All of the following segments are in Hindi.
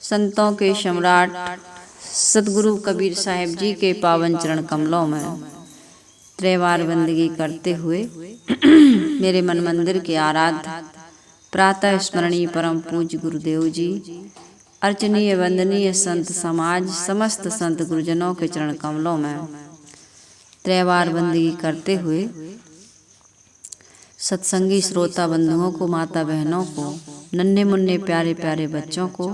संतों के सम्राट सतगुरु कबीर साहिब जी के पावन चरण कमलों में त्रैवार बंदगी करते हुए मेरे मन मंदिर के आराध्य प्रातः स्मरणीय परम पूज्य गुरुदेव जी, अर्चनीय वंदनीय संत समाज, समस्त संत गुरुजनों के चरण कमलों में त्रैवार बंदगी करते हुए सत्संगी श्रोता बंधुओं को, माता बहनों को, नन्हे मुन्ने प्यारे प्यारे बच्चों को,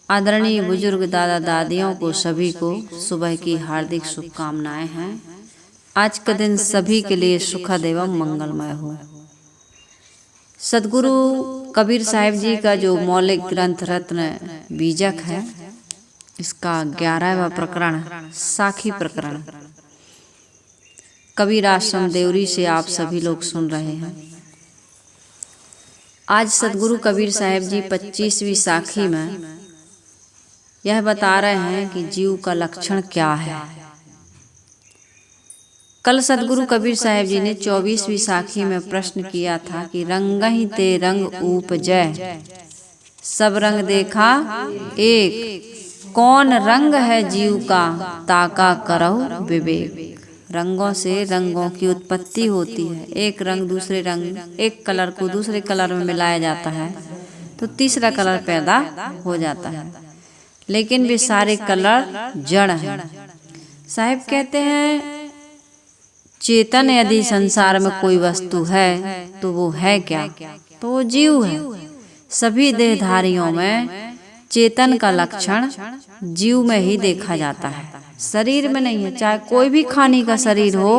आदरणीय बुजुर्ग दादा दादियों को, सभी को सुबह की हार्दिक शुभकामनाएं हैं। आज का दिन सभी के लिए सुखद एवं मंगलमय हो। सतगुरु कबीर साहिब जी का जो मौलिक ग्रंथ रत्न बीजक है, इसका 11वां प्रकरण साखी प्रकरण कबीर आश्रम देवरी से आप सभी लोग सुन रहे हैं। आज सतगुरु कबीर साहिब जी 25वीं साखी में यह बता रहे हैं कि जीव का लक्षण क्या है। कल सतगुरु कबीर साहिब जी ने 24वीं साखी में प्रश्न किया था कि रंगहि ते रंग उपजै, सब रंग देखा एक, कौन रंग है जीव का, ताका करहु विवेक। रंगों से रंगों की उत्पत्ति होती है। एक रंग दूसरे रंग, एक कलर को दूसरे कलर में मिलाया जाता है तो तीसरा कलर पैदा हो जाता है, लेकिन वे सारे कलर जड़ हैं। साहिब कहते हैं चेतन यदि संसार में कोई वस्तु है तो वो है क्या? तो वो जीव है। सभी देहधारियों में चेतन का लक्षण जीव में ही देखा जाता है, शरीर में नहीं है। चाहे कोई भी खाने का शरीर हो,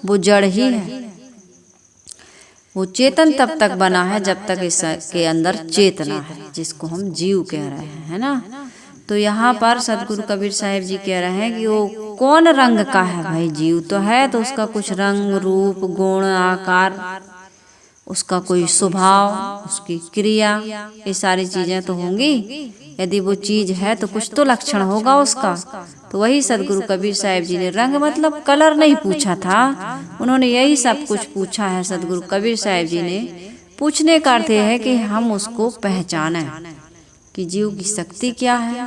वो जड़ ही है। वो चेतन तब तक बना है जब तक इसके अंदर चेतना है, जिसको हम जीव कह रहे हैं, है ना। तो यहाँ पर सतगुरु कबीर साहिब जी कह रहे हैं कि वो कौन रंग का है। भाई जीव तो है तो उसका कुछ रंग, रूप, गुण, आकार, उसका कोई स्वभाव, उसकी क्रिया, ये सारी चीजें तो होंगी। यदि वो चीज है तो कुछ तो लक्षण होगा उसका। तो वही सतगुरु कबीर साहिब जी ने रंग मतलब कलर नहीं पूछा था, उन्होंने यही सब कुछ पूछा है। सतगुरु कबीर साहिब जी ने पूछने का अर्थ है कि हम उसको पहचानें कि जीव की शक्ति क्या है,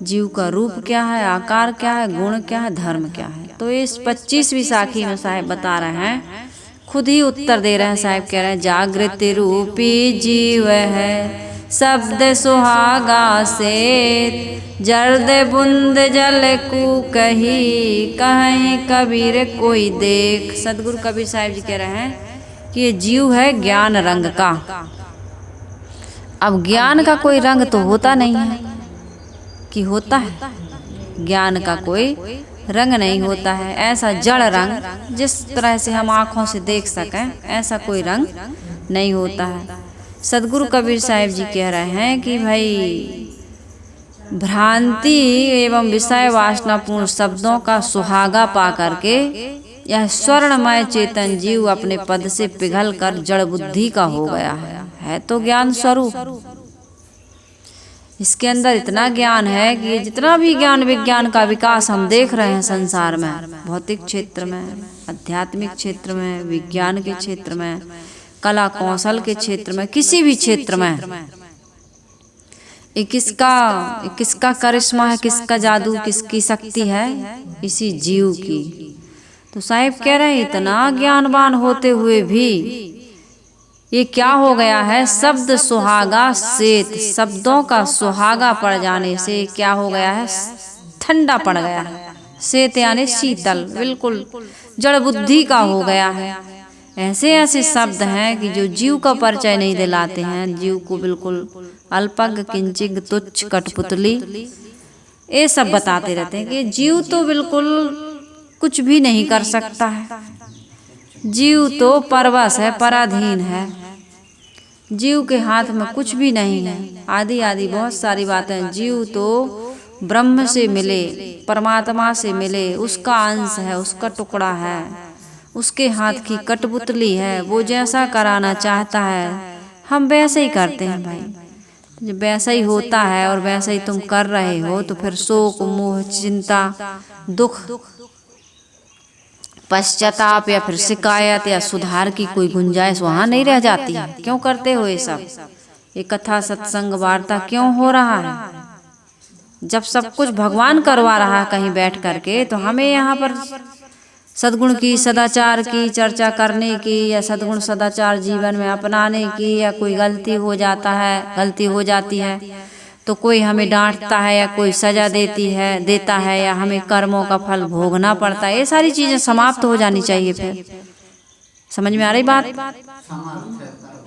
जीव का रूप क्या है, आकार क्या है, गुण क्या है, धर्म क्या है। तो इस 25वीं साखी में साहिब बता रहे हैं, खुद ही उत्तर दे रहे हैं। साहिब कह रहे हैं जागृत रूपी जीव है, शब्द सुहागा से, जर्द बूंद जल कू कही, कहीं कबीर कोई देख। सतगुरु कबीर साहिब जी कह रहे हैं कि ये जीव है ज्ञान रंग का। अब ज्ञान का कोई रंग तो होता नहीं है कि होता है, ज्ञान का कोई रंग नहीं होता है। ऐसा जड़ रंग जिस तरह से हम आँखों से देख सकें, ऐसा कोई रंग नहीं होता है। सतगुरु कबीर साहिब जी कह रहे हैं कि भाई भ्रांति एवं विषय वासनापूर्ण शब्दों का सुहागा पा करके यह स्वर्णमय चेतन जीव अपने पद से पिघल कर जड़ बुद्धि का हो गया है तो ज्ञान स्वरूप। इसके अंदर इतना ज्ञान है कि जितना भी ज्ञान विज्ञान का विकास हम देख रहे हैं संसार में, भौतिक क्षेत्र में, आध्यात्मिक क्षेत्र में, विज्ञान के क्षेत्र में, कला कौशल के क्षेत्र में, किसी भी क्षेत्र में, ये किसका करिश्मा है, किसका जादू, किसकी शक्ति है? इसी जीव की। तो साहिब कह रहे हैं इतना ज्ञानवान होते हुए भी ये क्या हो गया है? शब्द सुहागा सेत, शब्दों का सुहागा पड़ जाने से क्या हो गया है? ठंडा पड़ गया है। सेत यानी शीतल, बिल्कुल जड़ बुद्धि का हो गया है। ऐसे ऐसे शब्द हैं कि जो जीव का परिचय नहीं दिलाते हैं, जीव को बिल्कुल अल्पज्ञ, किंचित, तुच्छ, कठपुतली, ये सब बताते रहते हैं कि जीव तो बिल्कुल कुछ भी नहीं कर सकता है, जीव तो परवश है, पराधीन है, जीव के हाथ में कुछ भी नहीं है, आदि आदि बहुत सारी बातें। जीव तो ब्रह्म से मिले, परमात्मा से मिले, उसका अंश है, उसका टुकड़ा है, उसके हाथ की कठपुतली है। वो जैसा कराना चाहता है हम वैसे ही करते हैं। भाई जब वैसा ही होता है और वैसा ही तुम कर रहे हो तो फिर शोक, मोह, चिंता, दुख, पश्चाताप या फिर शिकायत या सुधार की कोई गुंजाइश वहाँ नहीं रह जाती है। क्यों करते हो ये सब? ये कथा, सत्संग, वार्ता क्यों हो रहा है? जब सब कुछ भगवान करवा रहा है कहीं बैठ करके, तो हमें यहाँ पर सद्गुण की, सदाचार की चर्चा करने की, या सद्गुण सदाचार जीवन में अपनाने की, या कोई गलती हो जाती है तो कोई हमें डांटता है, या कोई सजा देता है, या हमें कर्मों का फल भोगना पड़ता है, ये सारी चीजें समाप्त हो जानी चाहिए। फिर समझ में आ रही बात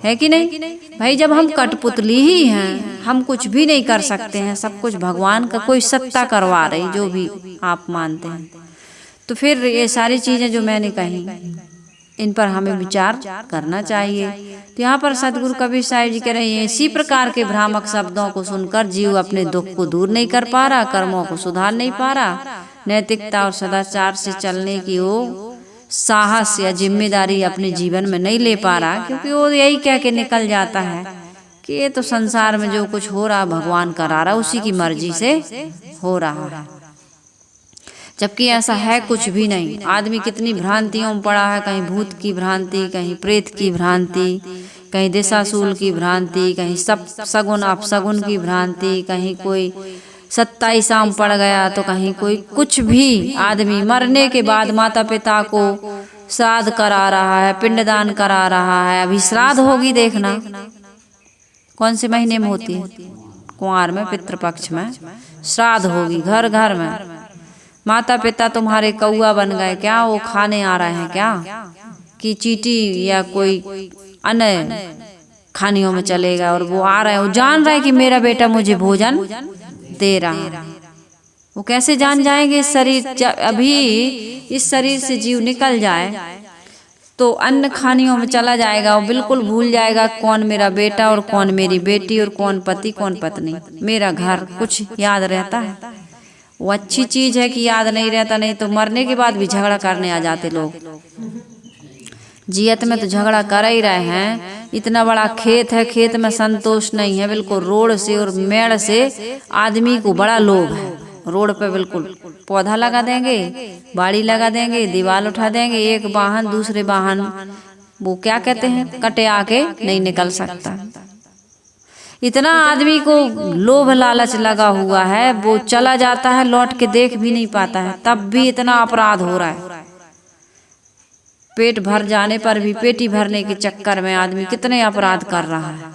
है कि नहीं भाई? जब हम कठपुतली ही हैं, हम कुछ भी नहीं कर सकते हैं, सब कुछ भगवान का कोई सत्ता करवा रही, जो भी आप मानते हैं, तो फिर ये सारी चीजें जो मैंने कही, इन पर हमें विचार करना चाहिए। तो यहाँ पर सदगुरु कबीर साहिब जी कह रहे हैं, इसी प्रकार के भ्रामक शब्दों को सुनकर जीव अपने दुख को दूर नहीं कर पा रहा, कर्मों को सुधार नहीं पा रहा, नैतिकता और सदाचार से चलने की वो साहस या जिम्मेदारी अपने जीवन में नहीं ले पा रहा, क्योंकि वो यही कह के निकल जाता है कि ये तो संसार में जो कुछ हो रहा भगवान करा रहा, उसी की मर्जी से हो रहा है, जबकि ऐसा है कुछ भी नहीं। आदमी कितनी भ्रांतियों में पड़ा है, कहीं भूत की भ्रांति, कहीं प्रेत की भ्रांति, कहीं दिशाशूल की भ्रांति, कहीं सब सगुन अपसगुन की भ्रांति, कहीं कोई 27 आम पड़ गया, तो कहीं कोई कुछ भी। आदमी मरने के बाद माता पिता को श्राद्ध करा रहा है, पिंडदान करा रहा है। अभी श्राद्ध होगी, देखना कौन से महीने में होती है? कुंवार में, पितृपक्ष में श्राद्ध होगी, घर घर में। माता पिता तुम्हारे कौआ बन गए क्या? वो खाने आ रहे हैं क्या? कि चींटी या कोई अन्य खानियों में चलेगा, और वो आ रहे हैं, वो जान रहे हैं कि मेरा बेटा मुझे भोजन दे रहा है। वो कैसे जान जाएंगे? इस शरीर, अभी इस शरीर से जीव निकल जाए तो अन्य खानियों में चला जाएगा, वो बिल्कुल भूल जाएगा कौन मेरा बेटा और कौन मेरी बेटी, और कौन पति कौन पत्नी, मेरा घर, कुछ याद रहता है? वो अच्छी चीज है कि याद नहीं रहता, नहीं तो मरने के बाद भी झगड़ा करने आ जाते लोग। जियत में तो झगड़ा कर ही रहे हैं। इतना बड़ा खेत है, खेत में संतोष नहीं है, बिल्कुल रोड से और मेड़ से आदमी को बड़ा लोभ है। रोड पे बिल्कुल पौधा लगा देंगे, बाड़ी लगा देंगे, दीवार उठा देंगे, एक वाहन दूसरे वाहन, वो क्या कहते हैं, कटे आके नहीं निकल सकता। इतना आदमी को लोभ लालच लगा हुआ है, वो चला जाता है, लौट के देख भी नहीं पाता है, तब भी इतना अपराध हो रहा है। पेट भर जाने पर भी पेटी भरने के चक्कर में आदमी कितने अपराध कर रहा है।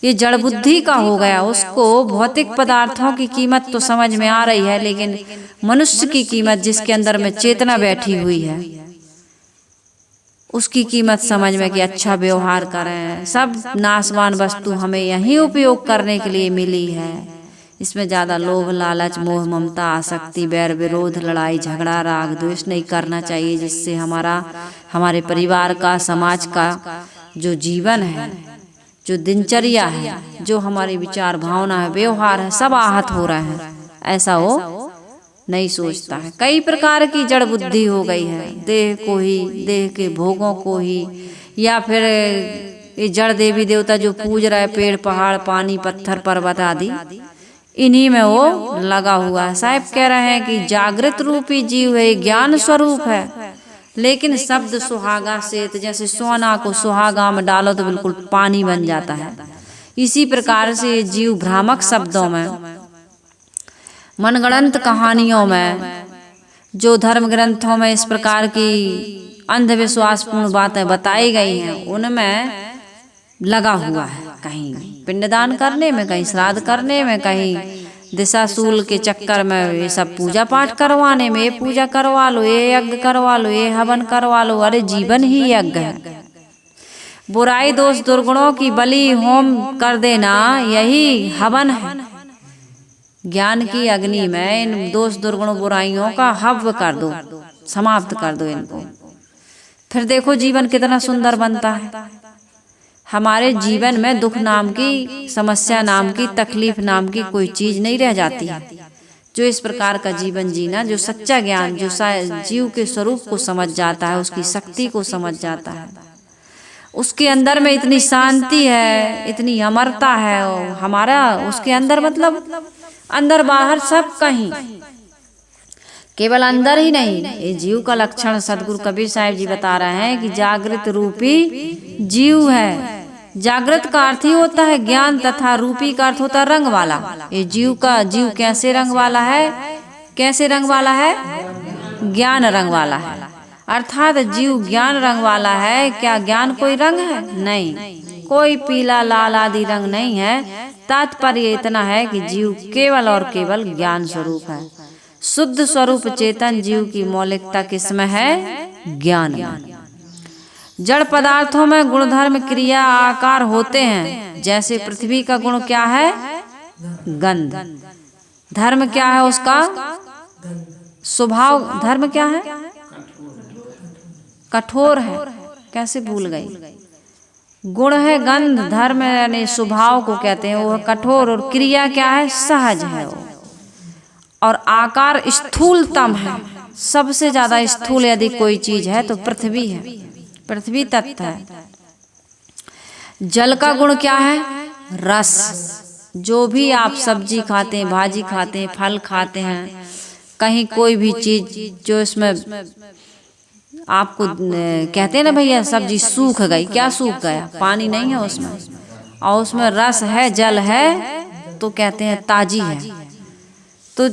ये जड़ बुद्धि का हो गया। उसको भौतिक पदार्थों की कीमत तो समझ में आ रही है, लेकिन मनुष्य की कीमत, जिसके अंदर में चेतना बैठी हुई है, उसकी कीमत समझ में कि अच्छा व्यवहार करें। सब नाशवान वस्तु हमें यही उपयोग करने के लिए मिली है। इसमें ज़्यादा लोभ लालच मोह ममता आसक्ति बैर विरोध लड़ाई झगड़ा राग द्वेष नहीं करना चाहिए, जिससे हमारे परिवार का, समाज का जो जीवन है, जो दिनचर्या है, जो हमारी विचार भावना है, व्यवहार है, सब आहत हो रहे हैं। ऐसा वो नहीं सोचता है। कई प्रकार की जड़ बुद्धि हो गई है, देह को ही, देह के भोगों को ही, या फिर ये जड़ देवी देवता जो पूज रहे, पेड़ पहाड़ पानी पत्थर पर्वत आदि, इन्हीं में वो लगा हुआ है। साहब कह रहे हैं कि जागृत रूपी जीव है, ज्ञान स्वरूप है, लेकिन शब्द सुहागा से, जैसे सोना को सुहागा में डालो तो बिल्कुल पानी बन जाता है, इसी प्रकार से जीव भ्रामक शब्दों में, मनगढ़ंत कहानियों में, जो धर्म ग्रंथों में इस प्रकार की अंधविश्वासपूर्ण बातें बताई गई हैं, उनमें लगा हुआ है। कहीं पिंडदान करने में, कहीं श्राद्ध करने में, कहीं दिशाशूल के चक्कर में, ये सब पूजा पाठ करवाने में, ये पूजा करवा लो, ये यज्ञ करवा लो, ये हवन करवा लो। अरे जीवन ही यज्ञ है। बुराई दोष दुर्गुणों की बलि होम कर देना, यही हवन है। ज्ञान की अग्नि में इन दोष दुर्गुण बुराइयों का हव्य कर दो, समाप्त कर दो इनको, फिर देखो जीवन कितना सुंदर बनता है। हमारे जीवन में दुख नाम की, समस्या नाम की, तकलीफ नाम की कोई चीज नहीं रह जाती है। जो इस प्रकार का जीवन जीना, जो सच्चा ज्ञान, जो जीव के स्वरूप को समझ जाता है, उसकी शक्ति को समझ जाता है, उसके अंदर में इतनी शांति है, इतनी अमरता है हमारा उसके अंदर, मतलब अंदर बाहर सब कहीं, केवल अंदर ही नहीं। ये जीव का लक्षण सदगुरु कबीर साहिब जी बता रहे हैं कि जागृत रूपी जीव है, जागृत का अर्थ ही होता है ज्ञान तथा रूपी का अर्थ होता है रंग वाला। ये जीव कैसे रंग वाला है? कैसे रंग वाला है? ज्ञान रंग वाला है। अर्थात जीव ज्ञान रंग वाला है। क्या ज्ञान कोई रंग है? नहीं, कोई पीला लाल आदि रंग नहीं है। तात्पर्य इतना है कि जीव केवल और केवल ज्ञान स्वरूप है। शुद्ध स्वरूप चेतन जीव की मौलिकता किसमें है? ज्ञान में। जड़ पदार्थों में गुणधर्म क्रिया आकार होते हैं। जैसे पृथ्वी का गुण क्या है? गंध। धर्म क्या है उसका? स्वभाव। धर्म क्या है? कठोर है। कैसे भूल गई? गुण है गंध, धर्म यानी स्वभाव को कहते हैं, वो कठोर। और क्रिया क्या है? सहज है वो। और आकार स्थूलतम है। सबसे ज्यादा स्थूल यदि कोई चीज है तो पृथ्वी है। पृथ्वी तत्व है। जल का गुण क्या है? रस। जो भी आप सब्जी खाते हैं, भाजी खाते हैं, फल खाते हैं, कहीं कोई भी चीज जो इसमें आपको कहते हैं ना भैया सब्जी सूख गई, क्या सूख गया? पानी नहीं है उसमें, और उसमें रस है, जल है, तो कहते हैं ताजी है। तो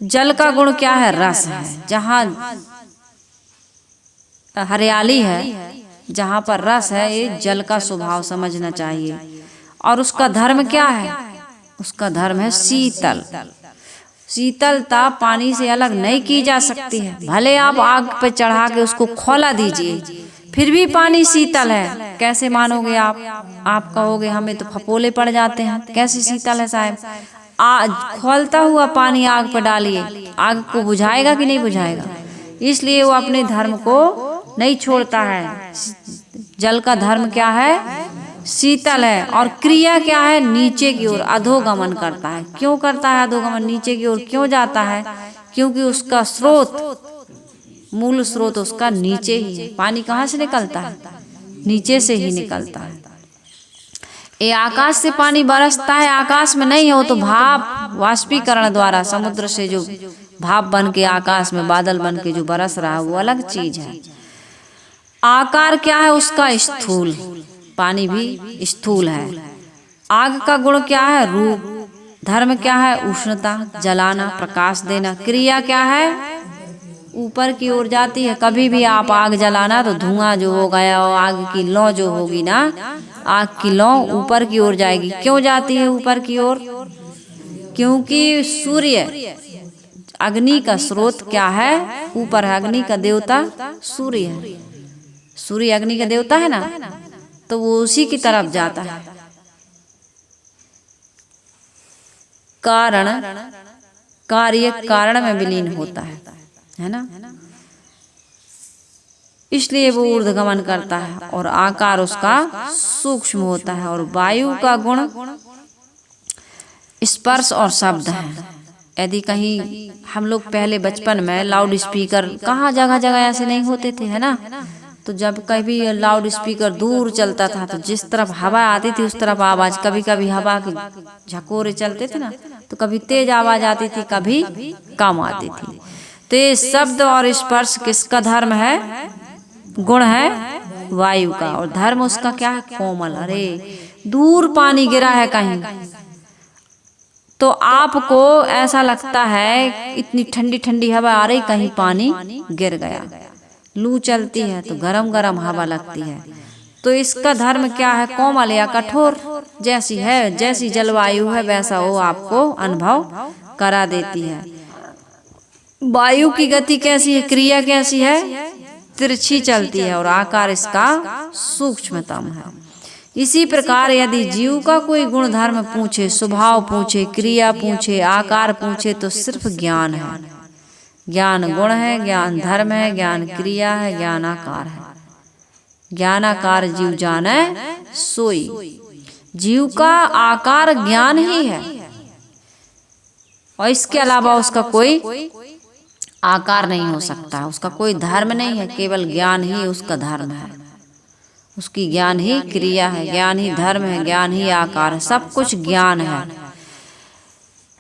जल का गुण क्या है? रस है। जहाँ हरियाली है, जहाँ पर रस है, ये जल का स्वभाव समझना चाहिए। और उसका धर्म क्या है? उसका धर्म है शीतल। शीतलता पानी से अलग नहीं की जा सकती है। भले आप आग पे चढ़ा के उसको खौला दीजिए, फिर भी पानी शीतल है। कैसे मानोगे आप? आप कहोगे हमें तो फपोले पड़ जाते हैं, कैसे शीतल है साहब? आज खौलता हुआ पानी आग पर डालिए, आग को बुझाएगा कि नहीं बुझाएगा? इसलिए वो अपने धर्म को नहीं छोड़ता है। जल का धर्म क्या है? शीतल है। और क्रिया क्या है? नीचे की ओर अधोगमन करता है। क्यों करता है अधोगमन? नीचे की ओर क्यों जाता है? क्योंकि उसका स्रोत, मूल स्रोत उसका नीचे ही है। पानी कहाँ से निकलता है? नीचे से ही निकलता है। ये आकाश से पानी बरसता है, आकाश में नहीं हो तो भाप वाष्पीकरण द्वारा समुद्र से जो भाप बन के आकाश में बादल बन के जो बरस रहा है वो अलग चीज है। आकार क्या है उसका? स्थूल। पानी भी स्थूल है। आग का गुण क्या है? रूप। धर्म क्या है? उष्णता, जलाना, प्रकाश देना। क्रिया क्या है? ऊपर की ओर जाती है। कभी भी आप आग जलाना तो धुआं जो हो गया और आग की लौ जो होगी ना, आग की लौ ऊपर की ओर जाएगी। क्यों जाती है ऊपर की ओर? क्योंकि सूर्य, अग्नि का स्रोत क्या है? ऊपर है। अग्नि का देवता सूर्य है। सूर्य अग्नि का देवता है ना, तो वो उसी की तरफ जाता है। कारण, कार्य कारण में विलीन होता है ना, इसलिए वो ऊर्ध्वगमन करता है। और आकार उसका सूक्ष्म होता है। और वायु का गुण स्पर्श और शब्द है। यदि कहीं हम लोग पहले बचपन में लाउड स्पीकर, कहाँ जगह जगह ऐसे नहीं होते थे, है ना, तो जब कभी लाउड स्पीकर दूर चलता था तो जिस तरफ हवा आती थी उस तरफ आवाज, कभी कभी हवा के झकोरे चलते थे ना, तो कभी तेज आवाज आती थी, कभी कम आती थी। तो ये शब्द और स्पर्श किसका धर्म है? गुण है वायु का। और धर्म उसका क्या है? कोमल। अरे दूर पानी गिरा है कहीं, तो आपको ऐसा लगता है इतनी ठंडी ठंडी हवा आ रही, कहीं पानी गिर गया। लू चलती है तो गरम गरम हवा लगती है। तो इसका धर्म क्या है? कोमल या कठोर। जैसी है, जैसी जलवायु है वैसा वो आपको अनुभव करा देती है। वायु की गति कैसी है? क्रिया कैसी है? तिरछी चलती है। और आकार इसका सूक्ष्मतम है। इसी प्रकार यदि जीव का कोई गुण धर्म पूछे, स्वभाव पूछे, क्रिया पूछे, आकार पूछे, तो सिर्फ ज्ञान है। ज्ञान गुण है, ज्ञान धर्म है, ज्ञान क्रिया है, ज्ञान आकार है। ज्ञानाकार जीव जाने सोई। जीव का आकार ज्ञान ही है और इसके अलावा उसका कोई आकार नहीं हो सकता। उसका कोई धर्म नहीं है, केवल ज्ञान ही उसका धर्म है। उसकी ज्ञान ही क्रिया है, ज्ञान ही धर्म है, ज्ञान ही आकार है। सब कुछ ज्ञान है।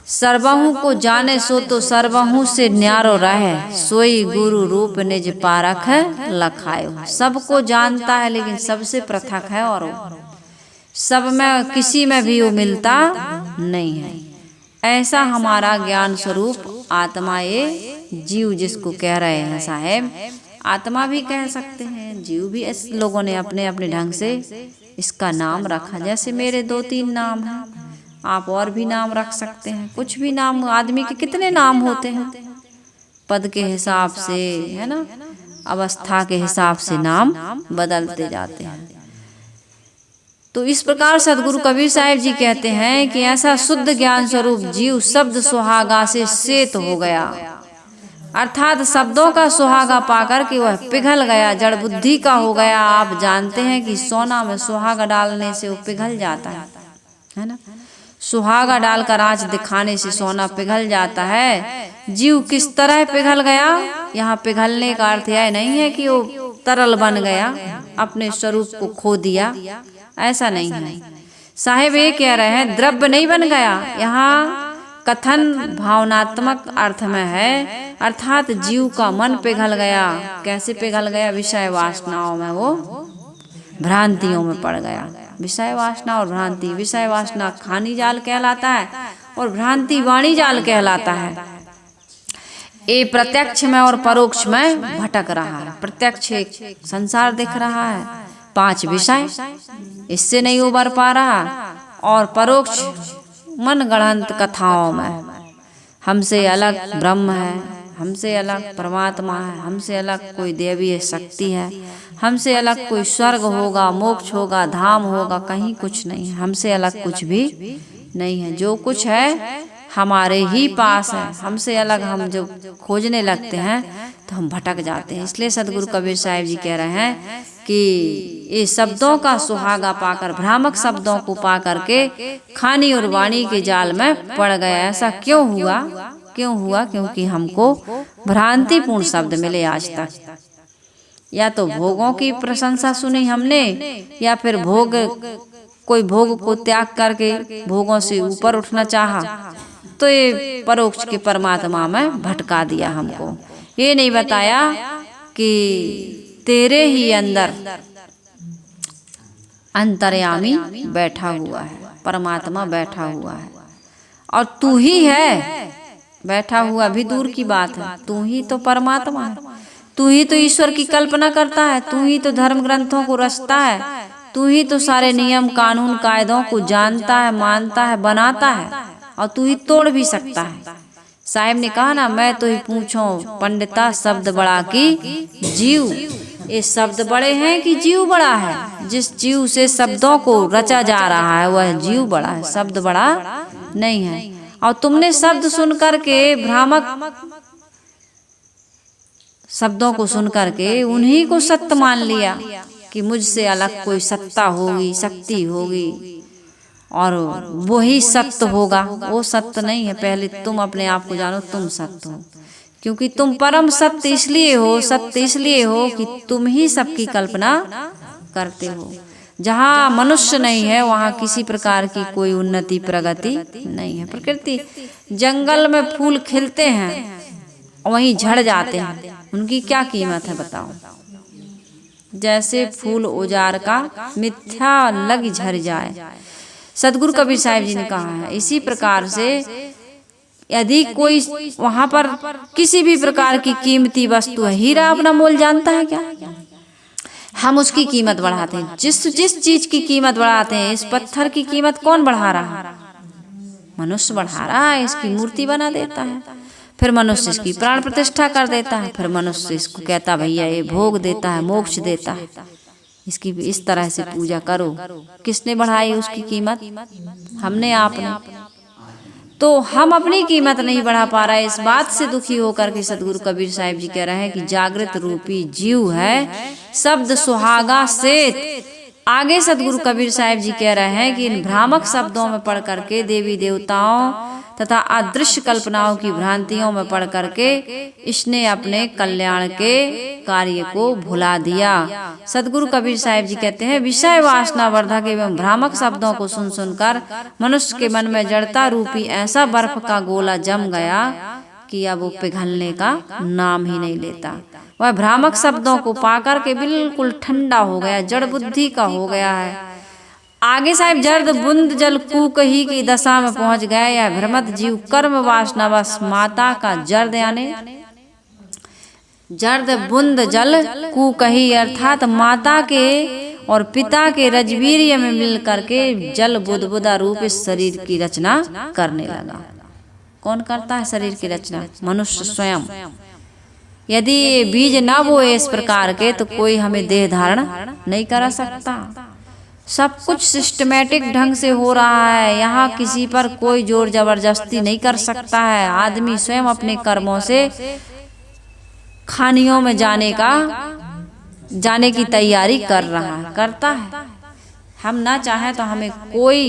सर्वहु को जाने सो तो सर्वहु से न्यारो रहे, सोई गुरु रूप निज पारख लखायो। सबको जानता है लेकिन सबसे पृथक है। और सब में किसी में भी वो मिलता नहीं है। ऐसा हमारा ज्ञान स्वरूप आत्मा ये जीव जिसको कह रहे हैं साहेब, आत्मा भी कह सकते हैं, जीव भी। इस लोगों ने अपने अपने ढंग से इसका नाम रखा। जैसे मेरे 2-3 नाम हैं, आप और भी नाम रख सकते हैं। कुछ भी नाम, आदमी के कितने नाम होते हैं, पद के हिसाब से, है ना, अवस्था के हिसाब से नाम बदलते जाते हैं। तो इस प्रकार सदगुरु कबीर साहिब जी कहते हैं कि ऐसा शुद्ध ज्ञान स्वरूप जीव शब्द सुहागा से सेत हो गया, अर्थात शब्दों का सुहागा पाकर के वह पिघल गया, जड़ बुद्धि का हो गया। आप जानते हैं कि सोना में सुहागा डालने से वो पिघल जाता है ना। सुहागा डालकर आँच दिखाने से सोना पिघल जाता है। जीव किस तरह पिघल गया? यहाँ पिघलने का अर्थ यह नहीं है कि वो तरल बन गया, अपने स्वरूप को खो दिया, ऐसा नहीं है। साहेब ये कह रहे हैं द्रव्य नहीं बन गया। यहाँ कथन भावनात्मक अर्थ में है, अर्थात जीव का मन पिघल गया। कैसे पिघल गया? विषय वासनाओं में वो भ्रांतियों में पड़ गया। विषय वासना और भ्रांति, विषय वासना खानी जाल कहलाता है और भ्रांति वाणी जाल कहलाता है। ये प्रत्यक्ष में और परोक्ष में भटक रहा है। प्रत्यक्ष एक संसार दिख रहा है, 5 विषय, इससे नहीं उबर पा रहा, और परोक्ष मन गढ़ंत कथाओं में हमसे अलग ब्रह्म है, हमसे अलग परमात्मा है, हमसे अलग कोई देवीय शक्ति है, हमसे अलग कोई स्वर्ग होगा, मोक्ष होगा, धाम होगा, कहीं कुछ नहीं है। हमसे अलग कुछ भी नहीं है। जो कुछ है हमारे ही पास है। हमसे अलग हम जब खोजने लगते हैं तो हम भटक जाते हैं। इसलिए सदगुरु कबीर साहिब जी कह रहे हैं कि ये शब्दों का सुहागा पाकर, भ्रामक शब्दों को पा करके खानी और वाणी के जाल में पड़ गया। ऐसा क्यों हुआ? क्यों हुआ? क्योंकि हमको भ्रांतिपूर्ण शब्द मिले आज तक। या तो भोगों की प्रशंसा सुनी हमने, या फिर कोई भोग को त्याग करके भोगों से ऊपर उठना चाहा, तो ये परोक्ष के परमात्मा में भटका दिया हमको। ये नहीं बताया कि तेरे ही अंदर अंतर्यामी बैठा हुआ है, परमात्मा बैठा हुआ है, और तू ही है। बैठा हुआ भी दूर की बात है, तू ही तो परमात्मा है। तू ही तो ईश्वर की कल्पना करता है, तू ही तो धर्म ग्रंथों को रचता है, तू ही तो सारे नियम कानून कायदों को जानता है, मानता है, बनाता है, और तू ही तोड़ भी सकता है। साहिब ने कहा ना, मैं तो ही पूछूं पंडिता शब्द बड़ा की जीव। ये शब्द बड़े हैं कि जीव बड़ा है? जिस जीव से शब्दों को रचा जा रहा है वह जीव बड़ा है, शब्द बड़ा नहीं है। और तुमने शब्द सुन करके, भ्रामक शब्दों को सुन करके उन्हीं को सत्य मान लिया कि मुझसे अलग कोई सत्ता होगी, शक्ति होगी, और वही सत्य होगा। वो सत्य नहीं है। पहले तुम अपने आप को जानो, तुम सत्य हो, क्योंकि तुम परम सत्य इसलिए हो, सत्य इसलिए हो कि तुम ही सबकी कल्पना करते हो। जहाँ मनुष्य नहीं है वहाँ किसी प्रकार की कोई उन्नति प्रगति नहीं है। प्रकृति, जंगल में फूल खिलते हैं वहीं झड़ जाते हैं, उनकी क्या कीमत है बताओ? जैसे फूल उजार का मिथ्या लग झड़ जाए, सदगुरु कबीर साहिब जी ने कहा है। इसी प्रकार से यदि कोई वहां पर किसी भी प्रकार की कीमती वस्तु है, हीरा अपना मोल जानता है क्या? हम उसकी कीमत बढ़ाते हैं। जिस चीज की कीमत बढ़ाते हैं, इस पत्थर की कीमत कौन बढ़ा रहा है? मनुष्य बढ़ा रहा है। इसकी मूर्ति बना देता है, फिर मनुष्य इसकी प्राण प्रतिष्ठा कर देता है, फिर मनुष्य इसको कहता भैया ये भोग देता है, मोक्ष देता है, इसकी इस तरह से पूजा करो। किसने बढ़ाई उसकी कीमत? हमने, आपने। तो हम अपनी कीमत नहीं बढ़ा पा रहे। इस बात से दुखी होकर के सदगुरु कबीर साहिब जी कह रहे हैं कि जागृत रूपी जीव है शब्द सुहागा सेत। आगे सदगुरु कबीर साहिब जी कह रहे हैं कि इन भ्रामक शब्दों में पढ़ करके देवी देवताओं तथा अदृश्य कल्पनाओं की भ्रांतियों में पढ़ करके इसने अपने कल्याण के कार्य को भुला दिया। सदगुरु कबीर साहिब जी कहते हैं विषय वासना वर्धक एवं भ्रामक शब्दों को सुन सुनकर मनुष्य के मन में जड़ता रूपी ऐसा बर्फ का गोला जम गया कि अब वो पिघलने का नाम ही नहीं लेता। वह भ्रामक शब्दों को पाकर के बिल्कुल ठंडा हो गया, जड़ बुद्धि का हो गया है। आगे साहिब जर्द बुंद जल कूकही की दशा में पहुंच गए। या भ्रमत जीव कर्म वासनावश माता का जर्द यानी जर्द बुंद जल कूकही अर्थात माता के और पिता के रजवीर्य में मिल करके जल बुदबुदा रूप इस शरीर की रचना करने लगा। कौन करता है शरीर की रचना? मनुष्य स्वयं। यदि बीज न बोए इस प्रकार के तो कोई हमें देह धारण नहीं करा सकता। सब कुछ सिस्टमेटिक ढंग से हो रहा है, यहाँ किसी पर कोई जोर जबरदस्ती नहीं कर सकता है। आदमी स्वयं अपने कर्मों से खानियों में जाने की तैयारी करता है। हम ना चाहें तो हमें कोई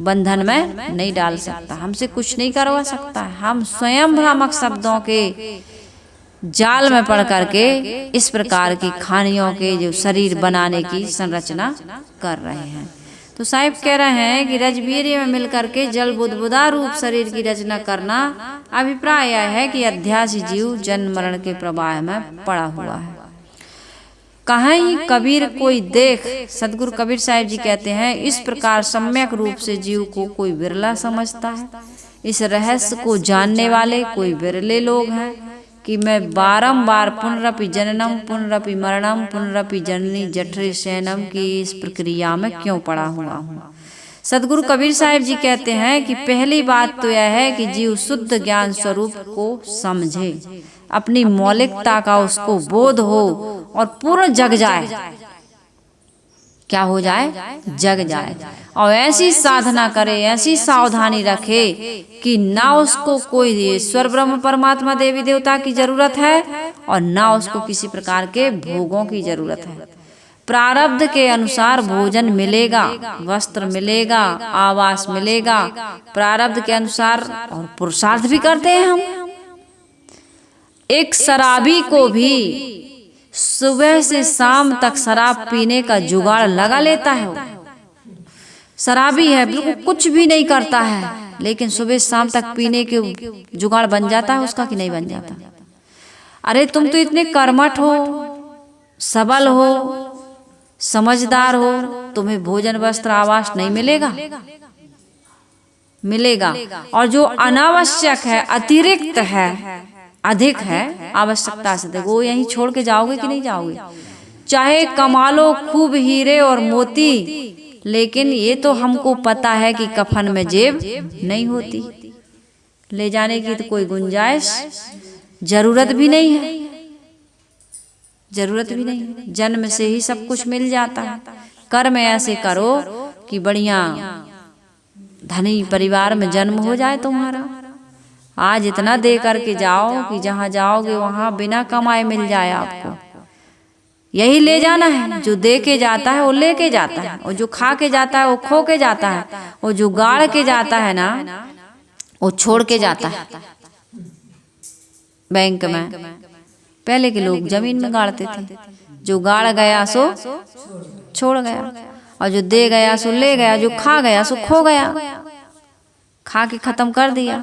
बंधन में नहीं डाल सकता, हमसे कुछ नहीं करवा सकता है। हम स्वयं भ्रामक शब्दों के जाल में पड़ करके इस प्रकार की खानियों के जो शरीर बनाने की संरचना कर रहे हैं। तो साहिब कह रहे हैं कि रजवीर्य में मिलकर के जल बुदबुदा रूप शरीर की रचना करना अभिप्राय यह है कि अध्यासी जीव जन्म मरण के प्रवाह में पड़ा हुआ है। कहीं कबीर कोई देख, सदगुरु कबीर साहिब जी कहते हैं, इस प्रकार सम्यक रूप से जीव को कोई बिरला समझता है। इस रहस्य को जानने वाले कोई बिरले लोग हैं कि मैं बारंबार पुनरपि जननम पुनरपि मरणम पुनरपि जननी जठरे शयनम की इस प्रक्रिया में क्यों पड़ा हुआ हूँ। सदगुरु कबीर साहिब जी कहते हैं कि पहली बात तो यह है कि जीव शुद्ध ज्ञान स्वरूप को समझे, अपनी मौलिकता का उसको बोध हो और पूर्ण जग जाए। क्या हो जाए? जग जाए। और ऐसी साधना करे, ऐसी सावधानी रखे कि ना उसको कोई ईश्वर ब्रह्म परमात्मा देवी देवता की जरूरत है और ना उसको किसी प्रकार के भोगों की जरूरत है। प्रारब्ध के अनुसार भोजन मिलेगा, वस्त्र मिलेगा, आवास मिलेगा, प्रारब्ध के अनुसार, और पुरुषार्थ भी करते हैं हम। एक शराबी को भी सुबह से शाम तक शराब पीने का जुगाड़ लगा लेता है। वो शराबी है, बिल्कुल कुछ भी नहीं करता है, लेकिन सुबह शाम तक पीने के जुगाड़ बन जाता है उसका कि नहीं बन जाता? अरे तुम तो इतने कर्मठ हो, सबल हो, समझदार हो, तुम्हें भोजन वस्त्र आवास नहीं मिलेगा? मिलेगा। और जो अनावश्यक है, अतिरिक्त है, अधिक है आवश्यकता से, देखो यहीं छोड़ के जाओगे कि नहीं जाओगे? चाहे कमा लो खूब हीरे और मोती, लेकिन ये तो हमको पता है कि कफन में जेब नहीं होती, ले जाने की तो कोई गुंजाइश जरूरत भी नहीं है, जरूरत भी नहीं है। जन्म से ही सब कुछ मिल जाता है। कर्म ऐसे करो कि बढ़िया धनी परिवार में जन्म हो जाए तुम्हारा। आज इतना दे करके जाओ कि जहाँ जाओगे वहाँ बिना कमाए मिल जाए आपको। यही ले जाना है। जो दे के जाता है वो लेके जाता है, और जो खा के जाता है वो खो के जाता है, और जो गाड़ के जाता है ना वो छोड़ के जाता है। बैंक में पहले के लोग जमीन में गाड़ते थे, जो गाड़ गया सो छोड़ गया, और जो दे गया सो ले गया, जो खा गया सो खो गया। खा के खत्म कर दिया,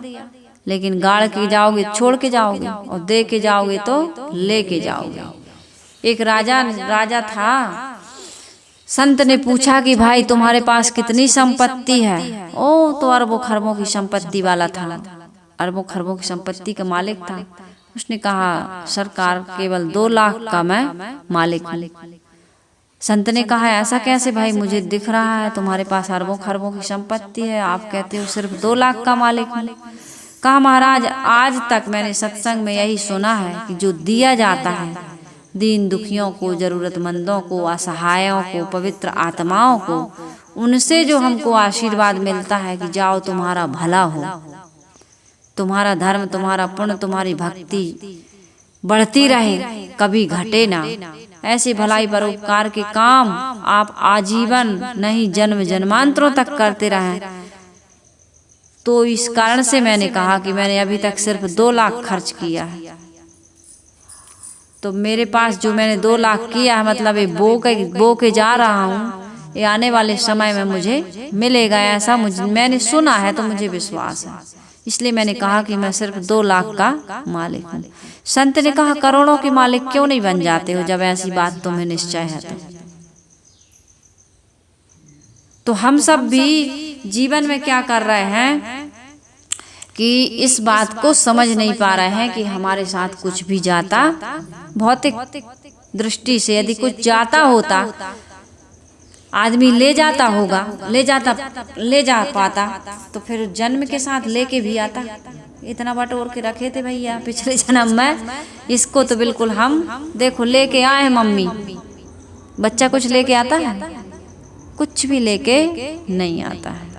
लेकिन गाड़ के जाओगे छोड़ के जाओगे, और दे के जाओगे तो लेके जाओगे। एक राजा था। संत ने पूछा कि भाई तुम्हारे पास कितनी संपत्ति है? ओ तो अरबों खरबों की संपत्ति वाला था, अरबों खरबों की संपत्ति का मालिक था। उसने कहा सरकार केवल 2 लाख का मैं मालिक हूँ। संत ने कहा ऐसा कैसे भाई, मुझे दिख रहा है तुम्हारे पास अरबों खरबों की संपत्ति है, आप कहते हो सिर्फ 2 लाख का मालिक हूँ। कहा महाराज आज तक मैंने सत्संग में यही सुना है कि जो दिया जाता है दीन दुखियों को, जरूरतमंदों को, असहायों को, पवित्र आत्माओं को, उनसे जो हमको आशीर्वाद मिलता है कि जाओ तुम्हारा भला हो, तुम्हारा धर्म, तुम्हारा पुण्य, तुम्हारी भक्ति बढ़ती रहे, कभी घटे ना। ऐसे भलाई परोपकार के काम आप आजीवन नहीं जन्म जन्मांतरों तक करते रहें। तो इस कारण से मैंने कहा कि मैंने अभी तक सिर्फ 2 लाख खर्च किया है। तो मेरे पास जो मैंने 2 लाख किया है, मतलब ये बो के जा रहा हूँ, ये आने वाले समय में मुझे मिलेगा, ऐसा मैंने सुना है, तो मुझे विश्वास है। इसलिए मैंने कहा कि मैं सिर्फ 2 लाख का मालिक हूँ। संत ने कहा करोड़ों के मालिक क्यों नहीं बन जाते हो, जब ऐसी बात तुम्हें निश्चय है तो हम सब भी जीवन में क्या कर रहे हैं कि इस बात को समझ नहीं पा रहे हैं कि हमारे साथ कुछ भी जाता, भौतिक दृष्टि से यदि कुछ जाता होता, आदमी ले जाता होगा, ले जा पाता तो फिर जन्म के साथ लेके भी आता। इतना बटोर के रखे थे भैया पिछले जन्म में, इसको तो बिल्कुल हम देखो लेके आए हैं मम्मी। बच्चा कुछ लेके आता है? कुछ भी लेके नहीं आता है।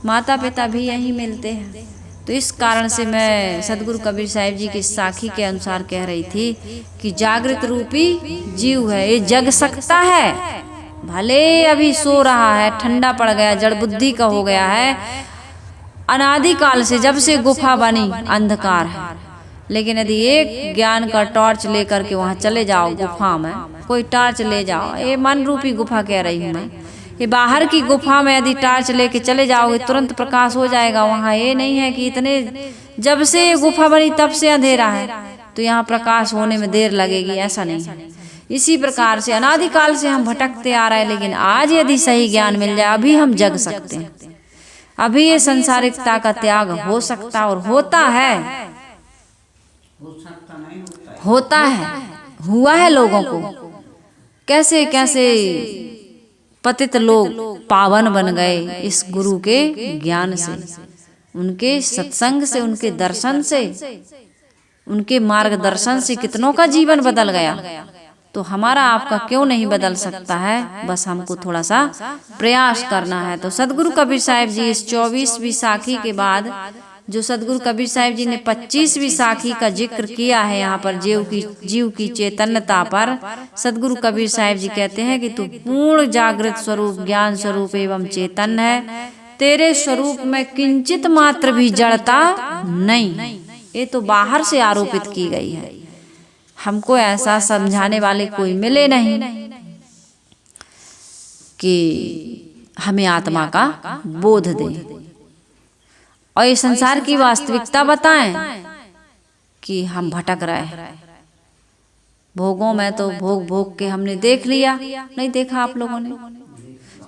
माता पिता भी यहीं मिलते हैं। तो इस कारण से मैं सदगुरु कबीर साहिब जी की साखी के अनुसार कह रही थी कि जागृत रूपी जीव है, ये जग सकता है, भले अभी सो रहा है, ठंडा पड़ गया, जड़ बुद्धि का हो गया है, अनादिकाल से जब से गुफा बनी अंधकार है। लेकिन यदि एक ज्ञान का टॉर्च लेकर के वहाँ चले जाओ गुफा में, कोई टॉर्च ले जाओ, ये मन रूपी गुफा कह रही हूँ मैं, ये बाहर की गुफा में यदि टॉर्च लेके चले जाओगे तुरंत प्रकाश हो जाएगा। वहाँ ये नहीं है कि इतने जब से ये गुफा बनी तब से अंधेरा है तो यहाँ प्रकाश होने में देर लगेगी, ऐसा नहीं है। इसी प्रकार से अनादिकाल से हम भटकते आ रहे हैं, लेकिन आज यदि सही ज्ञान मिल जाए अभी हम जग सकते हैं, अभी ये संसारिकता का त्याग हो सकता और होता है, हुआ है लोगों को। कैसे कैसे पतित लोग पावन बन गए इस गुरु के ज्ञान से, उनके सत्संग से, उनके दर्शन से, उनके मार्गदर्शन से कितनों का जीवन बदल गया। तो हमारा आपका क्यों नहीं बदल सकता है? बस हमको थोड़ा सा प्रयास करना है। तो सदगुरु कबीर साहिब जी इस 24वीं साखी के बाद जो सदगुरु कबीर साहिब जी ने 25वीं साखी का जिक्र किया है यहाँ पर जीव की चैतन्यता पर, सदगुरु कबीर साहिब जी कहते हैं कि तू पूर्ण जागृत स्वरूप, ज्ञान स्वरूप एवं चेतन है, तेरे स्वरूप में किंचित मात्र भी जड़ता नहीं। ये तो बाहर से आरोपित की गई है, हमको ऐसा समझाने वाले कोई मिले नहीं कि हमें आत्मा का बोध दे और ये संसार की वास्तविकता बताएं कि हम भटक रहे हैं भोगों में। तो भोग के हमने देख लिया, नहीं देखा आप लोगों ने?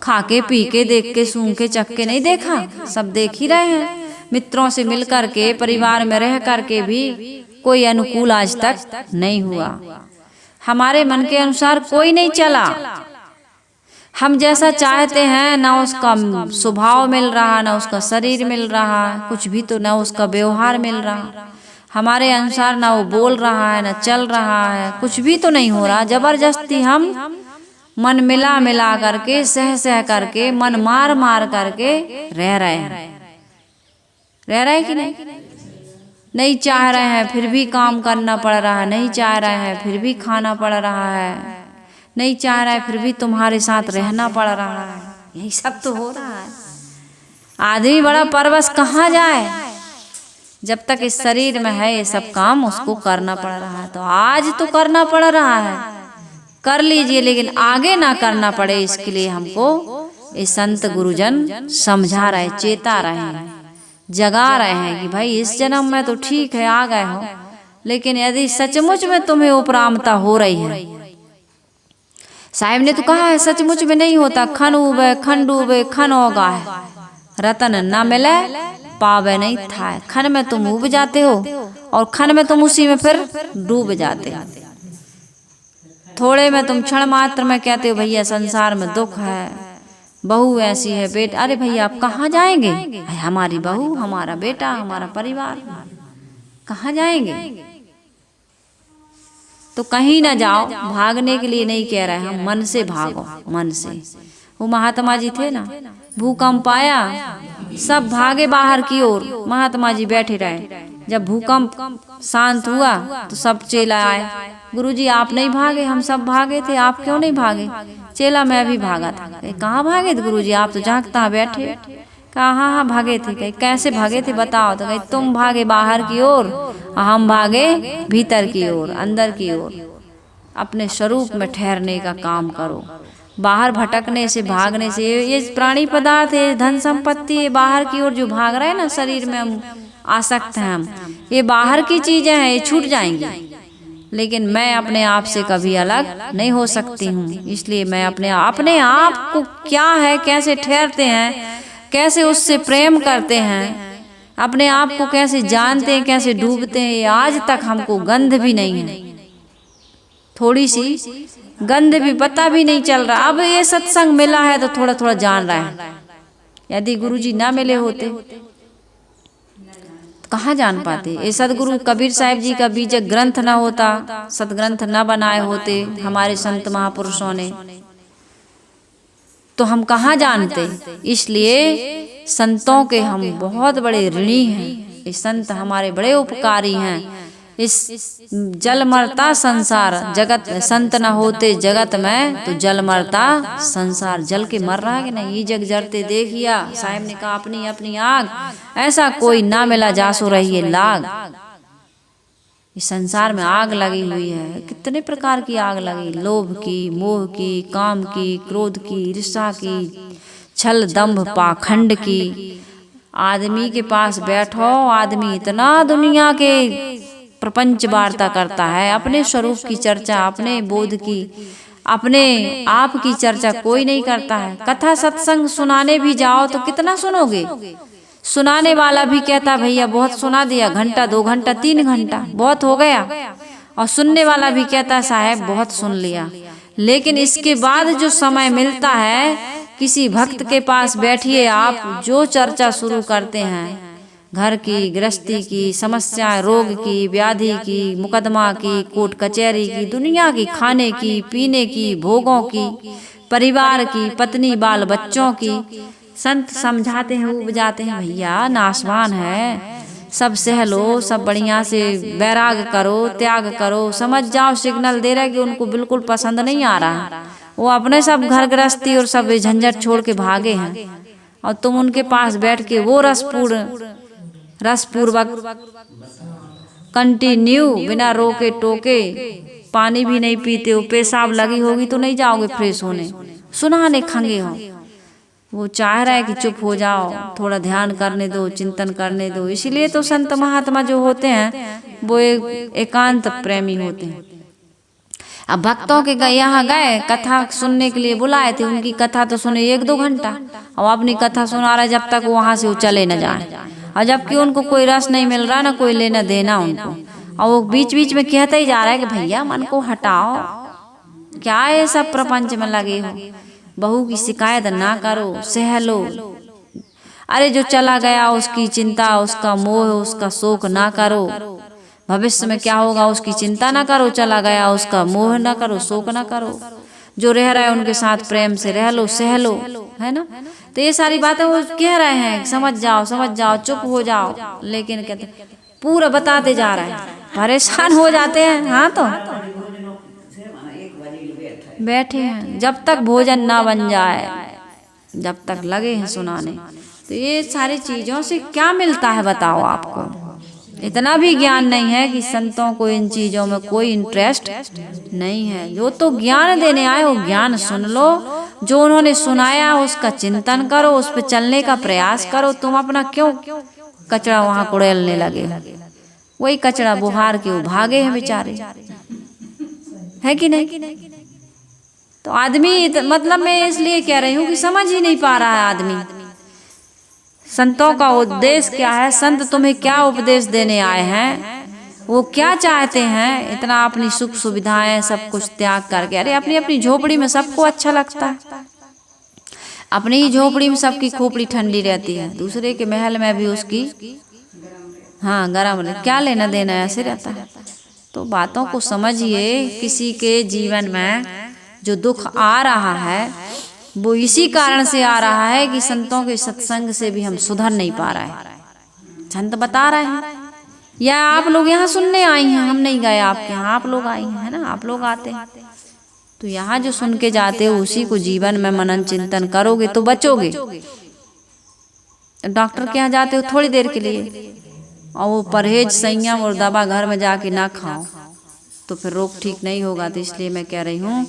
खा के पी के देख के सूंघ के चख के नहीं देखा, सब देख ही रहे हैं। मित्रों से मिल करके, परिवार में रह करके भी कोई अनुकूल आज तक नहीं हुआ, हमारे मन के अनुसार कोई नहीं चला। हम जैसा चाहते हैं ना उसका स्वभाव मिल रहा, ना उसका शरीर मिल रहा, कुछ भी तो ना उसका व्यवहार मिल रहा हमारे अनुसार, ना वो बोल रहा है, ना चल रहा है, कुछ भी तो नहीं हो रहा। जबरदस्ती हम मन मिला करके, सह करके, मन मार करके रह रहे हैं कि नहीं चाह रहे हैं फिर भी काम करना पड़ रहा है, नहीं चाह रहे हैं फिर भी खाना पड़ रहा है, नहीं चाह रहा है फिर भी तुम्हारे साथ रहना पड़ रहा है। यही सब तो हो रहा है। आदमी बड़ा परवश कहाँ जाए? जब तक इस शरीर में है ये सब काम उसको करना पड़ रहा है। तो आज तो करना पड़ रहा है, कर लीजिए, लेकिन आगे ना करना पड़े इसके लिए हमको ये संत गुरुजन समझा रहे, चेता रहे हैं, जगा रहे हैं कि भाई इस जन्म में तो ठीक है आ गए हो, लेकिन यदि सचमुच में तुम्हें उपरामता हो रही है, साहिब ने तो कहा है सचमुच में नहीं होता, खन उबे खन डूबे खन होगा है, रतन न मिले पावे नहीं था। खन में तुम उब जाते हो और खन में तुम उसी में फिर डूब जाते हो। थोड़े में तुम क्षण मात्र में कहते हो भैया संसार में दुख है, बहू ऐसी है, बेटा, अरे भैया आप कहाँ जाएंगे? हमारी बहू, हमारा बेटा, हमारा परिवार, कहाँ जाएंगे? तो कहीं ना जाओ, भागने के लिए नहीं कह रहे हम, मन से भागो, मन से। वो महात्मा जी थे ना, भूकंप आया सब भागे बाहर की ओर, महात्मा जी बैठे रहे। जब भूकंप शांत हुआ तो सब चेला आए, गुरुजी आप नहीं भागे? हम सब भागे थे, आप क्यों नहीं भागे? चेला मैं भी भागा था। कहाँ भागे थे गुरुजी? आप तो जहाँ तहाँ बैठे। कहा हाँ भागे थे। कहीं कैसे भागे थे बताओ? तो कहीं तुम भागे बाहर की ओर, हम भागे भीतर की ओर, अंदर की ओर। अपने स्वरूप में ठहरने का काम करो। बाहर भटकने से, भागने से, ये प्राणी पदार्थ है, धन संपत्ति, बाहर की ओर जो भाग रहे हैं ना, शरीर में हम आसक्त हैं, हम ये बाहर की चीजें हैं, ये छूट जाएंगी। लेकिन मैं अपने आप से कभी अलग नहीं हो सकती हूँ। इसलिए मैं अपने आप को क्या है, कैसे ठहरते हैं, कैसे उससे प्रेम करते हैं, अपने आप को कैसे जानते हैं, कैसे डूबते हैं, ये आज तक हमको गंध भी नहीं है, थोड़ी सी गंध भी पता भी नहीं चल रहा। अब ये सत्संग मिला है तो थोड़ा थोड़ा जान रहा है। यदि गुरुजी ना मिले होते तो कहाँ जान पाते। ये सदगुरु कबीर साहिब जी का बीजक ग्रंथ ना होता, सदग्रंथ ना बनाए होते हमारे संत महापुरुषों ने, तो हम कहाँ जानते। इसलिए संतों के हम बहुत बड़े ऋणी हैं। ये संत हमारे बड़े उपकारी हैं। इस जल मरता संसार जगत, संत न होते जगत में तो जल मरता संसार। जल के मर रहा है कि नहीं, ये जग जरते देखिया। साहिब ने कहा अपनी अपनी आग, ऐसा कोई ना मिला जासो रही है लाग। इस संसार में आग लगी हुई है, कितने प्रकार की आग लगी, लोभ की, मोह की, काम की, क्रोध की, ईर्ष्या की, छल दंभ पाखंड की। आदमी के पास बैठो, आदमी इतना दुनिया के प्रपंच वार्ता करता है, अपने स्वरूप की चर्चा, अपने बोध की, अपने आप की चर्चा कोई नहीं करता है। कथा सत्संग सुनाने भी जाओ तो कितना सुनोगे। सुनाने वाला भी कहता भैया बहुत सुना दिया, घंटा 2 घंटा 3 घंटा बहुत हो गया, और सुनने वाला भी कहता साहब बहुत सुन लिया। लेकिन इसके बाद जो समय मिलता है, किसी भक्त के पास बैठिए आप, जो चर्चा शुरू करते हैं घर की, गृहस्थी की, समस्या, रोग की, व्याधि की, मुकदमा की, कोर्ट कचहरी की, दुनिया की, खाने की, पीने की, भोगों की, परिवार की, पत्नी बाल बच्चों की। संत समझाते हैं, उपजाते हैं, भैया नाशवान है, सब सह लो, सब बढ़िया से वैराग करो, त्याग करो। समझ जाओ, सिग्नल दे रहा है कि उनको बिल्कुल पसंद नहीं आ रहा, वो अपने सब घर गृहस्थी और सब झंझट छोड़ के भागे हैं, और तुम उनके पास बैठ के वो रसपूर्वक कंटिन्यू बिना रोके टोके पानी भी नहीं पीते हो, पेशाब लगी होगी तो नहीं जाओगे फ्रेश होने, सुनाने खंगे हो। वो चाह रहा है कि चुप हो जाओ, थोड़ा ध्यान करने दो, चिंतन करने दो। इसीलिए तो संत महात्मा जो होते हैं वो एकांत प्रेमी होते हैं। अब भक्तों के यहाँ गए, कथा सुनने के लिए बुलाए थे, उनकी कथा तो सुने 1-2 घंटा, और अपनी कथा सुना रहे जब तक वहां से वो चले न जाए, और जबकि उनको कोई रस नहीं मिल रहा, ना कोई लेना देना उनको, और वो बीच बीच में कहता ही जा रहा है कि भैया मन को हटाओ, क्या ये सब प्रपंच में लगे हो, बहू की शिकायत ना करो, सह लो। अरे जो चला गया उसकी चिंता, उसका मोह, उसका शोक ना करो, भविष्य में क्या होगा उसकी चिंता ना करो, चला गया उसका मोह ना करो, शोक ना करो, जो रह रहा है उनके साथ प्रेम से रह लो, सह लो, है ना। तो ये सारी बातें वो कह रहे हैं, समझ जाओ, चुप हो जाओ, लेकिन कहते पूरा बताते जा रहे हैं, परेशान हो जाते हैं। हाँ तो बैठे हैं, जब तक भोजन ना बन जाए, जब तक लगे हैं सुनाने। तो ये सारी चीजों से क्या मिलता है बताओ आपको। इतना भी ज्ञान नहीं है कि संतों को इन चीजों में कोई इंटरेस्ट नहीं है। जो तो ज्ञान देने आए वो ज्ञान सुन लो, जो उन्होंने सुनाया उसका चिंतन करो, उस पर चलने का प्रयास करो। तुम अपना क्यों कचरा वहां कुड़ेलने लगे, वही कचरा बुहार के वो भागे हैं बेचारे, है कि नहीं। तो आदमी मतलब मैं इसलिए कह रही हूँ कि समझ ही नहीं पा रहा है आदमी संतों का उद्देश्य क्या है, संत तुम्हें क्या उपदेश देने आए हैं, वो क्या चाहते हैं। इतना अपनी सुख सुविधाएं सब कुछ त्याग करके, अरे अपनी अपनी झोपड़ी में सबको अच्छा लगता है, अपनी ही झोपड़ी में सबकी खोपड़ी ठंडी रहती है, दूसरे के महल में भी उसकी गरम क्या लेना देना, ऐसे रहता है। तो बातों को समझिए। किसी के जीवन में जो दुख आ रहा है वो इसी कारण से आ रहा है कि संतों के सत्संग से भी हम सुधर नहीं पा रहे हैं। संत बता रहे हैं, या आप लोग यहाँ सुनने आई हैं, हम नहीं गए आपके यहाँ, आप लोग आई हैं, है ना, आप लोग आते हैं। तो यहाँ जो सुन के जाते हो उसी को जीवन में मनन चिंतन करोगे तो बचोगे। डॉक्टर के यहाँ जाते हो थोड़ी देर के लिए, और वो परहेज संयम और दवा घर में जाके ना खाओ तो फिर रोग ठीक नहीं होगा। तो इसलिए मैं कह रही हूँ,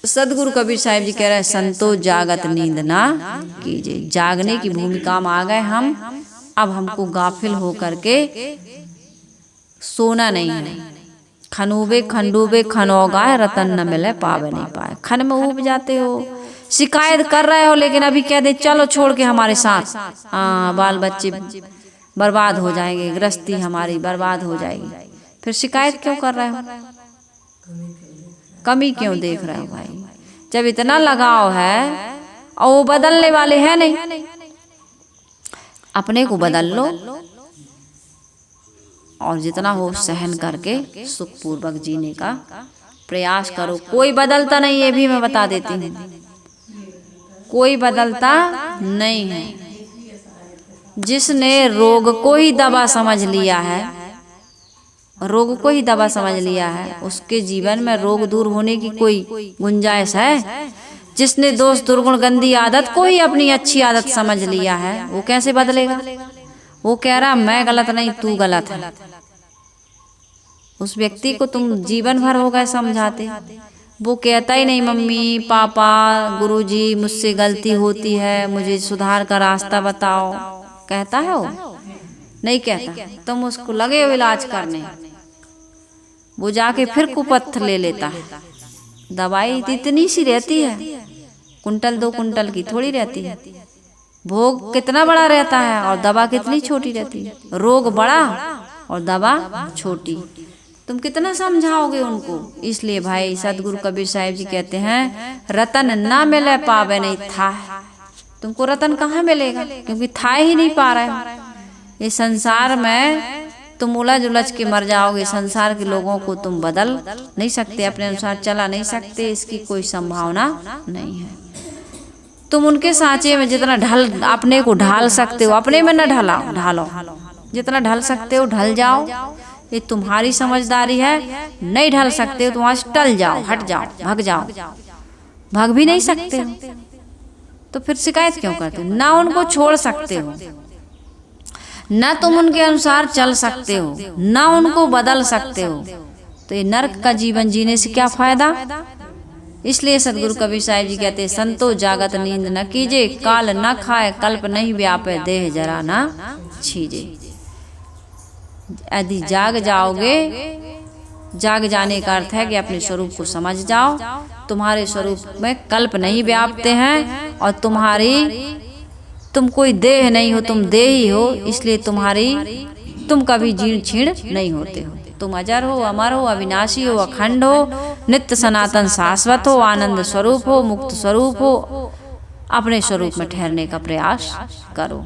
सदगुरु कबीर साहिब जी कह रहे हैं, संतो जागत नींद ना कीजिए। जागने की भूमिका में आ गए हम, अब हमको गाफिल हो करके सोना नहीं है, खनूबे खंडूबे खनौगाए रतन न मिले पावे नहीं पाए। खन में ऊब जाते हो, शिकायत कर रहे हो, लेकिन अभी कह दे चलो छोड़ के हमारे साथ, बाल बच्चे बर्बाद हो जाएंगे, गृहस्थी हमारी बर्बाद हो जाएगी, फिर शिकायत क्यों कर रहे हो? कमी क्यों देख रहे हो भाई? जब इतना लगाव है और वो बदलने वाले हैं नहीं, अपने को बदल लो और जितना हो सहन करके सुखपूर्वक जीने का प्रयास करो। कोई बदलता नहीं, ये भी मैं बता देती हूँ, कोई बदलता नहीं है। जिसने रोग को ही दवा समझ लिया है, रोग को ही दवा समझ लिया है, उसके जीवन में रोग दूर होने की कोई गुंजाइश है? जिसने दोष दुर्गुण गंदी आदत को ही अपनी अच्छी आदत समझ लिया है, वो कैसे बदलेगा? वो कह रहा मैं गलत नहीं, तू गलत है। उस व्यक्ति को तुम जीवन भर हो गए समझाते, वो कहता ही नहीं मम्मी पापा गुरुजी मुझसे गलती होती है, मुझे सुधार का रास्ता बताओ। कहता है वो? नहीं कहता। तुम उसको लगे हो इलाज करने, वो जाके फिर कुपथ ले लेता है। दवाई इतनी सी रहती है, कुंटल 2 कुंटल की थोड़ी रहती है। भोग कितना बड़ा रहता है और दवा कितनी छोटी रहती है। रोग बड़ा और दवा छोटी, तुम कितना समझाओगे उनको? इसलिए भाई सदगुरु कबीर साहिब जी कहते हैं रतन ना मिले पावे नहीं था। तुमको रतन कहाँ मिलेगा? क्योंकि था ही नहीं पा रहे हो। ये संसार में तुम उलझ उलझ के मर जाओगे। संसार के लोगों को तुम बदल नहीं सकते, अपने अनुसार चला नहीं सकते, इसकी कोई संभावना नहीं है। तुम उनके सांचे में जितना ढल अपने को ढाल सकते हो, अपने में न ढालो, जितना ढल सकते हो ढल जाओ। ये तुम्हारी समझदारी है। नहीं ढल सकते हो तो वहां से टल जाओ, हट जाओ, भाग जाओ। भाग भी नहीं सकते हो तो फिर शिकायत क्यों करते हो? ना उनको छोड़ सकते हो, ना तुम उनके अनुसार चल सकते हो, ना उनको बदल सकते हो, तो ये नरक का जीवन जीने से क्या फायदा? इसलिए सदगुरु कबीर साहिब जी कहते संतो जागत नींद न कीजे, काल न खाए कल्प नहीं व्यापे, देह जरा ना छीजे। यदि जाग जाओगे, जाग जाने का अर्थ है कि अपने स्वरूप को समझ जाओ। तुम्हारे स्वरूप में कल्प नहीं व्यापते हैं और तुम कोई देह नहीं हो, तुम देही हो। इसलिए तुम कभी जीर्ण छीण नहीं होते हो। तुम अजर हो, अमर हो, अविनाशी हो, अखंड हो, नित्य सनातन शाश्वत हो, आनंद स्वरूप हो, मुक्त स्वरूप हो। अपने स्वरूप में ठहरने का प्रयास करो।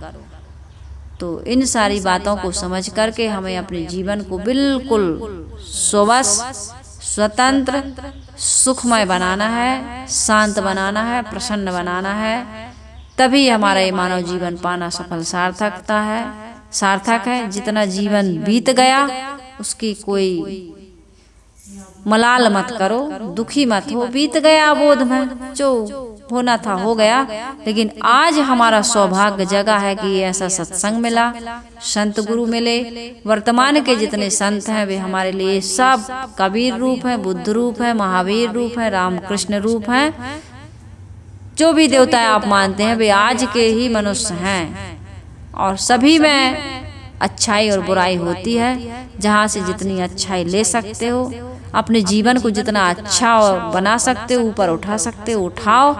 तो इन सारी बातों को समझ करके हमें अपने जीवन को बिल्कुल स्वस्थ, स्वतंत्र, सुखमय बनाना है, शांत बनाना है, प्रसन्न बनाना है। तभी हमारा ये मानव जीवन पाना सफल सार्थक है। जितना जीवन बीत गया उसकी कोई मलाल मत करो, दुखी मत हो। बीत गया बोध में, जो होना था हो गया। लेकिन आज हमारा सौभाग्य जगह है कि ऐसा सत्संग मिला, संत गुरु मिले। वर्तमान के जितने संत हैं वे हमारे लिए सब कबीर रूप है, बुद्ध रूप है, महावीर रूप है, रामकृष्ण रूप है। जो भी देवता आप मानते हैं वे आज के ही मनुष्य हैं। और सभी में अच्छाई और बुराई होती है। जहाँ से जितनी अच्छाई ले सकते हो, अपने जीवन को जितना अच्छा बना सकते हो, ऊपर उठा सकते हो उठाओ।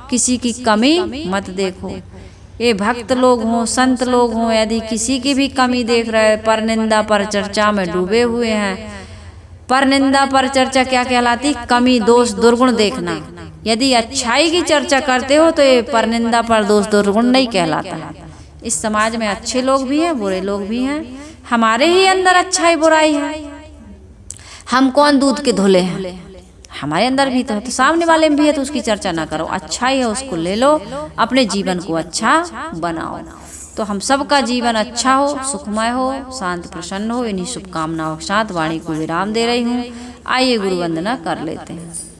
किसी की कमी मत देखो। ये भक्त लोग हों, संत लोग हों, यदि किसी की भी कमी देख रहे हैं, पर निंदा पर चर्चा में डूबे हुए हैं। पर निंदा पर चर्चा क्या कहलाती? कमी दोष दुर्गुण देखना। यदि अच्छाई की चर्चा करते हो तो ये पर निंदा पर दोष दुर्गुण नहीं कहलाता। इस समाज में अच्छे लोग भी हैं, बुरे लोग भी हैं। हमारे ही अंदर अच्छाई बुराई है। हम कौन दूध के धुले हैं? हमारे अंदर भी तो सामने वाले में भी है, तो उसकी चर्चा ना करो। अच्छा ही है उसको ले लो, अपने जीवन को अच्छा बनाओ। तो हम सबका जीवन अच्छा हो, सुखमय हो, शांत प्रसन्न हो। इन्हीं शुभकामनाओं के साथ वाणी को विराम दे रही हूँ। आइए गुरु वंदना कर लेते हैं।